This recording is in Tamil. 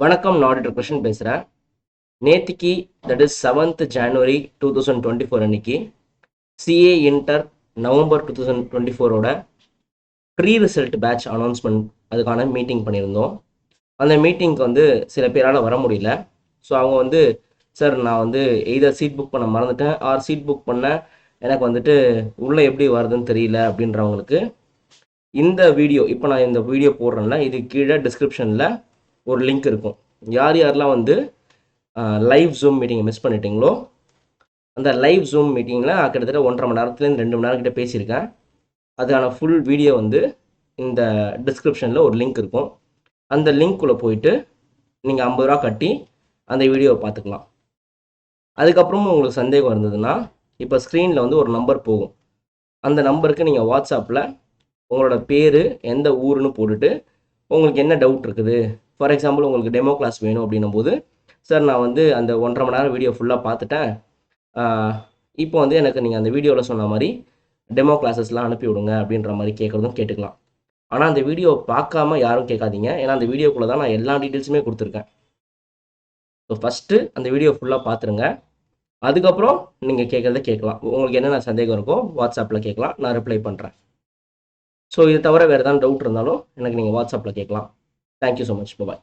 வணக்கம். நான் ஆடிட்டர் கிருஷ்ணன் பேசுகிறேன். நேத்திக்கு தட் இஸ் 7th January 2024 அன்னைக்கு சிஏ இன்டர் நவம்பர் 2024ஓட ப்ரீ ரிசல்ட் பேட்ச் அனௌன்ஸ்மெண்ட் அதுக்கான மீட்டிங் பண்ணியிருந்தோம். அந்த மீட்டிங்க்கு வந்து சில பேரால் வர முடியல. ஸோ அவங்க வந்து சார் நான் வந்து எய்தர் சீட் புக் பண்ண மறந்துட்டேன் ஆர் சீட் புக் பண்ண எனக்கு வந்துட்டு உள்ளே எப்படி வருதுன்னு தெரியல அப்படின்றவங்களுக்கு இந்த வீடியோ இப்போ நான் இந்த வீடியோ போடுறேன்ல இது கீழே டிஸ்கிரிப்ஷனில் ஒரு லிங்க் இருக்கும். யார் யாரெல்லாம் வந்து லைவ் ஜூம் மீட்டிங்கை மிஸ் பண்ணிட்டீங்களோ அந்த லைவ் ஜூம் மீட்டிங்கில் கிட்டத்தட்ட 1.5 மணி நேரத்துலேருந்து 2 மணி நேரம் கிட்ட பேசியிருக்கேன். அதுக்கான ஃபுல் வீடியோ வந்து இந்த டிஸ்கிரிப்ஷனில் ஒரு லிங்க் இருக்கும். அந்த லிங்க்குள்ளே போயிட்டு நீங்கள் 50 ரூபா கட்டி அந்த வீடியோவை பார்த்துக்கலாம். அதுக்கப்புறமும் உங்களுக்கு சந்தேகம் இருந்ததுன்னா இப்போ ஸ்க்ரீனில் வந்து ஒரு நம்பர் போகும். அந்த நம்பருக்கு நீங்கள் வாட்ஸ்அப்பில் உங்களோட பேர் எந்த ஊருன்னு போட்டுட்டு உங்களுக்கு என்ன டவுட் இருக்குது, ஃபார் எக்ஸாம்பிள் உங்களுக்கு டெமோ கிளாஸ் வேணும் அப்படின்னும் போது சார் நான் வந்து அந்த 1.5 மணி நேரம் வீடியோ ஃபுல்லாக பார்த்துட்டேன், இப்போ வந்து எனக்கு நீங்கள் அந்த வீடியோவில் சொன்ன மாதிரி டெமோ கிளாஸஸ்லாம் அனுப்பி விடுங்க அப்படின்ற மாதிரி கேட்குறதும் கேட்டுக்கலாம். ஆனால் அந்த வீடியோ பார்க்காம யாரும் கேட்காதீங்க, ஏன்னா அந்த வீடியோக்குள்ளே தான் நான் எல்லா டீட்டெயில்ஸுமே கொடுத்துருக்கேன். ஸோ ஃபஸ்ட்டு அந்த வீடியோ ஃபுல்லாக பார்த்துருங்க. அதுக்கப்புறம் நீங்கள் கேட்குறத கேட்கலாம். உங்களுக்கு என்னென்ன சந்தேகம் இருக்கோ வாட்ஸ்அப்பில் கேட்கலாம், நான் ரிப்ளை பண்ணுறேன். ஸோ இது தவிர வேறு ஏதாவது டவுட் இருந்தாலும் எனக்கு நீங்கள் வாட்ஸ்அப்பில் கேட்கலாம். Thank you so much. பாய்.